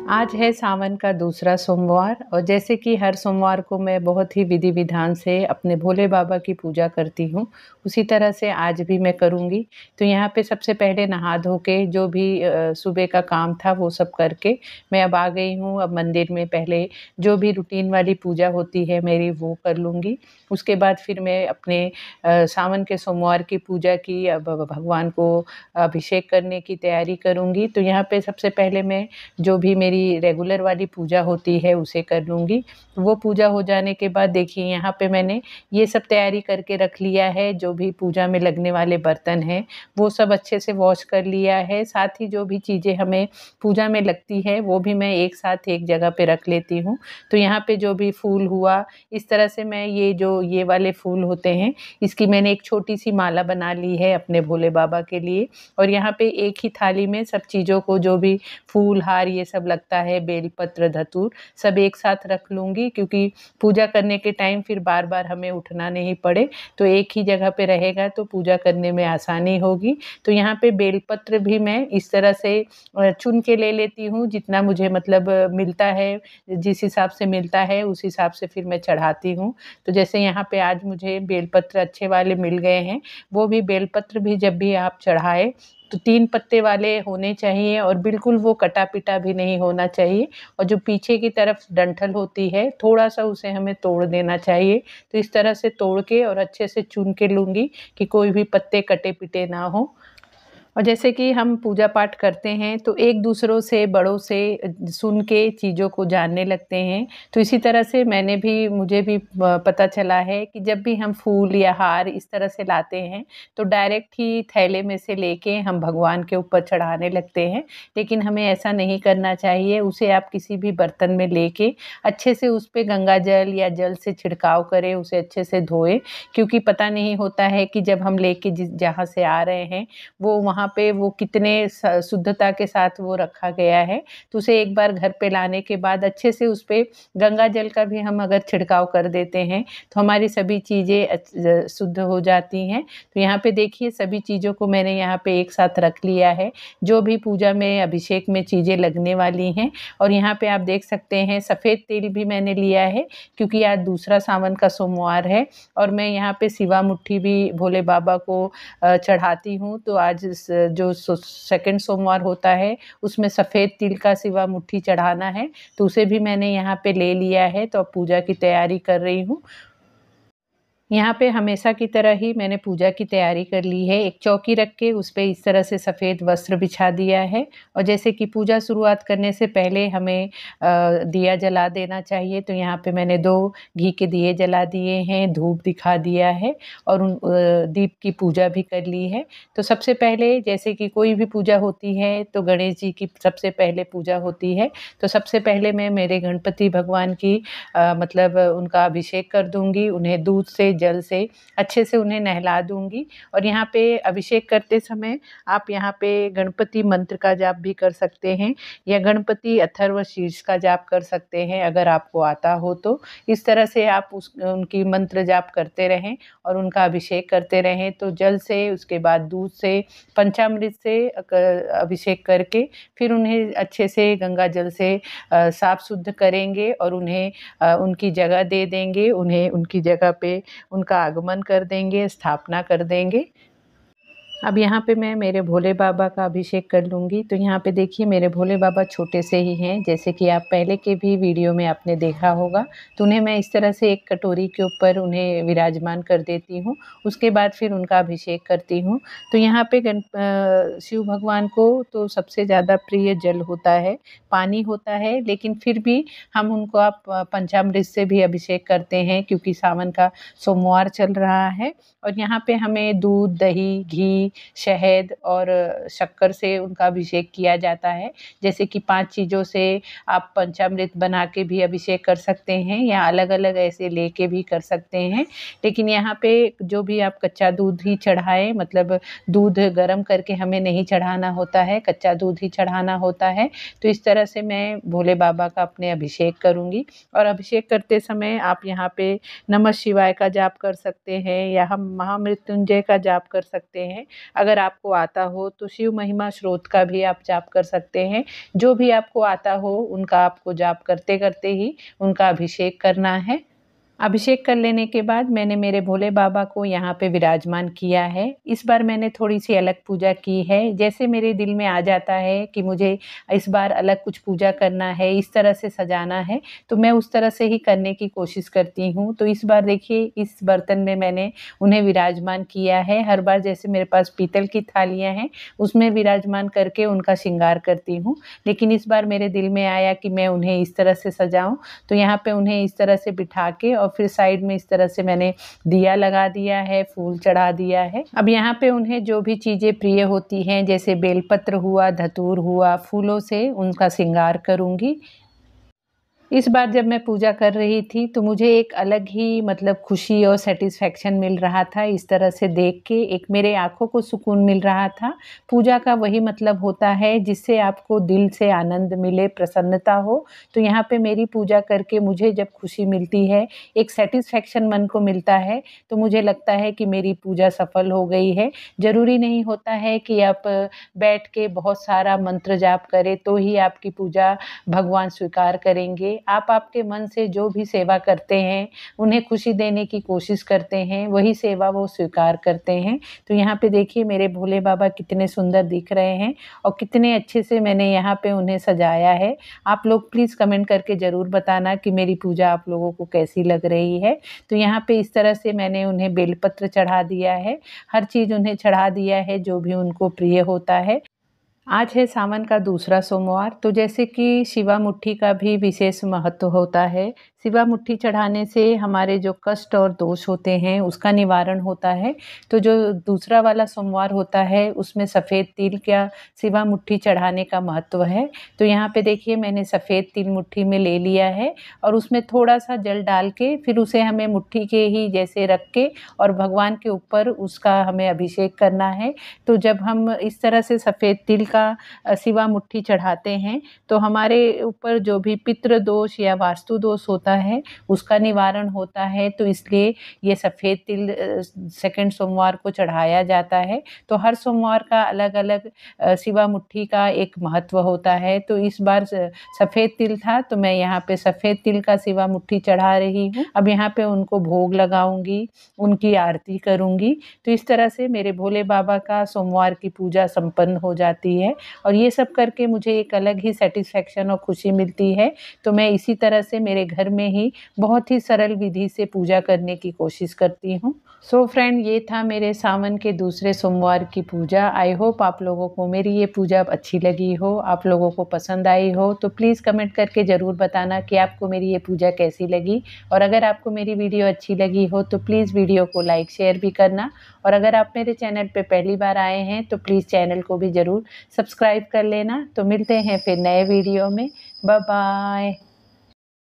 आज है सावन का दूसरा सोमवार और जैसे कि हर सोमवार को मैं बहुत ही विधि विधान से अपने भोले बाबा की पूजा करती हूँ, उसी तरह से आज भी मैं करूँगी। तो यहाँ पे सबसे पहले नहा धो के जो भी सुबह का काम था वो सब करके मैं अब आ गई हूँ। अब मंदिर में पहले जो भी रूटीन वाली पूजा होती है मेरी वो कर लूँगी। उसके बाद फिर मैं अपने सावन के सोमवार की पूजा की अब भगवान को अभिषेक करने की तैयारी करूँगी। तो यहाँ पे सबसे पहले मैं जो भी मेरी रेगुलर वाली पूजा होती है उसे कर लूँगी। वो पूजा हो जाने के बाद देखिए यहाँ पे मैंने ये सब तैयारी करके रख लिया है, जो भी पूजा में लगने वाले बर्तन हैं वो सब अच्छे से वॉश कर लिया है। साथ ही जो भी चीज़ें हमें पूजा में लगती है वो भी मैं एक साथ एक जगह पे रख लेती हूँ। तो यहाँ पे जो भी फूल हुआ, इस तरह से मैं ये वाले फूल होते हैं, इसकी मैंने एक छोटी-सी माला बना ली है अपने भोले बाबा के लिए। और यहाँ पे एक ही थाली में सब चीज़ों को जो भी फूल, हार ये सब लगता है, बेलपत्र, धतूर सब एक साथ रख लूँगी, क्योंकि पूजा करने के टाइम फिर बार-बार हमें उठना नहीं पड़े, तो एक ही जगह पे रहेगा तो पूजा करने में आसानी होगी। तो यहाँ पे बेलपत्र भी मैं इस तरह से चुन के ले लेती हूँ, जितना मुझे मतलब मिलता है, जिस हिसाब से मिलता है उस हिसाब से फिर मैं चढ़ाती हूँ। तो जैसे यहाँ पे आज मुझे बेलपत्र अच्छे वाले मिल गए हैं, वो भी बेलपत्र भी जब भी आप चढ़ाएँ तो 3 पत्ते वाले होने चाहिए और बिल्कुल वो कटा-पिटा भी नहीं होना चाहिए। और जो पीछे की तरफ डंठल होती है, थोड़ा-सा उसे हमें तोड़ देना चाहिए। तो इस तरह से तोड़ के और अच्छे से चुन के लूँगी कि कोई भी पत्ते कटे-पिटे ना हों। और जैसे कि हम पूजा पाठ करते हैं तो एक दूसरों से, बड़ों से सुन के चीज़ों को जानने लगते हैं। तो इसी तरह से मुझे भी पता चला है कि जब भी हम फूल या हार इस तरह से लाते हैं तो डायरेक्ट ही थैले में से लेके हम भगवान के ऊपर चढ़ाने लगते हैं। लेकिन हमें ऐसा नहीं करना चाहिए, उसे आप किसी भी बर्तन में लेके अच्छे से उस पे गंगा जल या जल से छिड़काव करें, उसे अच्छे से धोएँ, क्योंकि पता नहीं होता है कि जब हम लेके जहाँ से आ रहे हैं वो वहाँ पे वो कितने शुद्धता के साथ वो रखा गया है। तो उसे एक बार घर पे लाने के बाद अच्छे से उस पे गंगा जल का भी हम अगर छिड़काव कर देते हैं तो हमारी सभी चीज़ें शुद्ध हो जाती हैं। तो यहाँ पे देखिए सभी चीज़ों को मैंने यहाँ पे एक साथ रख लिया है, जो भी पूजा में अभिषेक में चीज़ें लगने वाली हैं। और यहाँ पे आप देख सकते हैं सफ़ेद तिल भी मैंने लिया है, क्योंकि आज दूसरा सावन का सोमवार है और मैं यहाँ पे सिवा मुट्ठी भी भोले बाबा को चढ़ाती हूँ। तो आज जो सेकंड सोमवार होता है उसमें सफ़ेद तिल का सिवा मुट्ठी चढ़ाना है, तो उसे भी मैंने यहाँ पे ले लिया है। तो अब पूजा की तैयारी कर रही हूँ। यहाँ पे हमेशा की तरह ही मैंने पूजा की तैयारी कर ली है। एक चौकी रख के उस पे इस तरह से सफ़ेद वस्त्र बिछा दिया है और जैसे कि पूजा शुरुआत करने से पहले हमें दिया जला देना चाहिए। तो यहाँ पे मैंने 2 घी के दिए जला दिए हैं, धूप दिखा दिया है और दीप की पूजा भी कर ली है। तो सबसे पहले जैसे कि कोई भी पूजा होती है तो गणेश जी की सबसे पहले पूजा होती है। तो सबसे पहले मैं मेरे गणपति भगवान की मतलब उनका अभिषेक कर दूँगी, उन्हें दूध से, जल से अच्छे से उन्हें नहला दूँगी। और यहाँ पे अभिषेक करते समय आप यहाँ पे गणपति मंत्र का जाप भी कर सकते हैं या गणपति अथर्व शीर्ष का जाप कर सकते हैं अगर आपको आता हो तो। इस तरह से आप उनकी मंत्र जाप करते रहें और उनका अभिषेक करते रहें। तो जल से, उसके बाद दूध से, पंचामृत से अभिषेक करके फिर उन्हें अच्छे से गंगा जल से साफ शुद्ध करेंगे और उन्हें उनकी जगह दे देंगे, उन्हें उनकी जगह पे उनका आगमन कर देंगे, स्थापना कर देंगे। अब यहाँ पे मैं मेरे भोले बाबा का अभिषेक कर लूँगी। तो यहाँ पे देखिए मेरे भोले बाबा छोटे से ही हैं, जैसे कि आप पहले के भी वीडियो में आपने देखा होगा। तो उन्हें मैं इस तरह से एक कटोरी के ऊपर उन्हें विराजमान कर देती हूँ, उसके बाद फिर उनका अभिषेक करती हूँ। तो यहाँ पे शिव भगवान को तो सबसे ज़्यादा प्रिय जल होता है, पानी होता है, लेकिन फिर भी हम उनको आप पंचामृत से भी अभिषेक करते हैं, क्योंकि सावन का सोमवार चल रहा है। और यहाँ पे हमें दूध, दही, घी, शहद और शक्कर से उनका अभिषेक किया जाता है। जैसे कि 5 चीज़ों से आप पंचामृत बना के भी अभिषेक कर सकते हैं या अलग-अलग ऐसे लेके भी कर सकते हैं। लेकिन यहाँ पे जो भी आप कच्चा दूध ही चढ़ाएँ, मतलब दूध गरम करके हमें नहीं चढ़ाना होता है, कच्चा दूध ही चढ़ाना होता है। तो इस तरह से मैं भोले बाबा का अपने अभिषेक करूँगी। और अभिषेक करते समय आप यहाँ पे नमः शिवाय का जाप कर सकते हैं या हम महामृत्युंजय का जाप कर सकते हैं। अगर आपको आता हो तो शिव महिमा स्रोत का भी आप जाप कर सकते हैं। जो भी आपको आता हो उनका आपको जाप करते-करते ही उनका अभिषेक करना है। अभिषेक कर लेने के बाद मैंने मेरे भोले बाबा को यहाँ पे विराजमान किया है। इस बार मैंने थोड़ी-सी अलग पूजा की है। जैसे मेरे दिल में आ जाता है कि मुझे इस बार अलग कुछ पूजा करना है, इस तरह से सजाना है, तो मैं उस तरह से ही करने की कोशिश करती हूँ। तो इस बार देखिए इस बर्तन में मैंने उन्हें विराजमान किया है। हर बार जैसे मेरे पास पीतल की थालियाँ हैं, उसमें विराजमान करके उनका श्रृंगार करती हूँ। लेकिन इस बार मेरे दिल में आया कि मैं उन्हें इस तरह से सजाऊँ, तो यहाँ पे उन्हें इस तरह से बिठा के और फिर साइड में इस तरह से मैंने दिया लगा दिया है, फूल चढ़ा दिया है। अब यहाँ पे उन्हें जो भी चीज़ें प्रिय होती हैं जैसे बेलपत्र हुआ, धतूर हुआ, फूलों से उनका श्रृंगार करूँगी। इस बार जब मैं पूजा कर रही थी तो मुझे एक अलग ही मतलब खुशी और सैटिस्फैक्शन मिल रहा था। इस तरह से देख के एक मेरे आँखों को सुकून मिल रहा था। पूजा का वही मतलब होता है जिससे आपको दिल से आनंद मिले, प्रसन्नता हो। तो यहाँ पे मेरी पूजा करके मुझे जब खुशी मिलती है, एक सैटिस्फैक्शन मन को मिलता है, तो मुझे लगता है कि मेरी पूजा सफल हो गई है। ज़रूरी नहीं होता है कि आप बैठ के बहुत सारा मंत्र जाप करें तो ही आपकी पूजा भगवान स्वीकार करेंगे। आप आपके मन से जो भी सेवा करते हैं, उन्हें खुशी देने की कोशिश करते हैं, वही सेवा वो स्वीकार करते हैं। तो यहाँ पे देखिए मेरे भोले बाबा कितने सुंदर दिख रहे हैं और कितने अच्छे से मैंने यहाँ पे उन्हें सजाया है। आप लोग प्लीज़ कमेंट करके ज़रूर बताना कि मेरी पूजा आप लोगों को कैसी लग रही है। तो यहाँ पे इस तरह से मैंने उन्हें बेलपत्र चढ़ा दिया है, हर चीज़ उन्हें चढ़ा दिया है जो भी उनको प्रिय होता है। आज है सावन का दूसरा सोमवार, तो जैसे कि शिवा मुट्ठी का भी विशेष महत्व होता है। शिवा मुट्ठी चढ़ाने से हमारे जो कष्ट और दोष होते हैं उसका निवारण होता है। तो जो दूसरा वाला सोमवार होता है उसमें सफ़ेद तिल का शिवा मुट्ठी चढ़ाने का महत्व है। तो यहाँ पे देखिए मैंने सफ़ेद तिल मुट्ठी में ले लिया है और उसमें थोड़ा-सा जल डाल के फिर उसे हमें मुट्ठी के ही जैसे रख के और भगवान के ऊपर उसका हमें अभिषेक करना है। तो जब हम इस तरह से सफ़ेद तिल का शिवा मुट्ठी चढ़ाते हैं तो हमारे ऊपर जो भी पितृ दोष या वास्तु दोष होता है उसका निवारण होता है। तो इसलिए ये सफ़ेद तिल सेकंड सोमवार को चढ़ाया जाता है। तो हर सोमवार का अलग-अलग शिवा मुट्ठी का एक महत्व होता है। तो इस बार सफ़ेद तिल था तो मैं यहाँ पे सफ़ेद तिल का शिवा मुट्ठी चढ़ा रही हूँ। अब यहाँ पे उनको भोग लगाऊंगी, उनकी आरती करूंगी। तो इस तरह से मेरे भोले बाबा का सोमवार की पूजा संपन्न हो जाती है और ये सब करके मुझे एक अलग ही सैटिस्फैक्शन और खुशी मिलती है। तो मैं इसी तरह से मेरे घर में ही बहुत ही सरल विधि से पूजा करने की कोशिश करती हूँ। सो फ्रेंड, ये था मेरे सावन के दूसरे सोमवार की पूजा। आई होप आप लोगों को मेरी ये पूजा अच्छी लगी हो, आप लोगों को पसंद आई हो। तो प्लीज़ कमेंट करके ज़रूर बताना कि आपको मेरी ये पूजा कैसी लगी। और अगर आपको मेरी वीडियो अच्छी लगी हो तो प्लीज़ वीडियो को लाइक शेयर भी करना। और अगर आप मेरे चैनल पे पहली बार आए हैं तो प्लीज़ चैनल को भी ज़रूर सब्सक्राइब कर लेना। तो मिलते हैं फिर नए वीडियो में। Bye bye.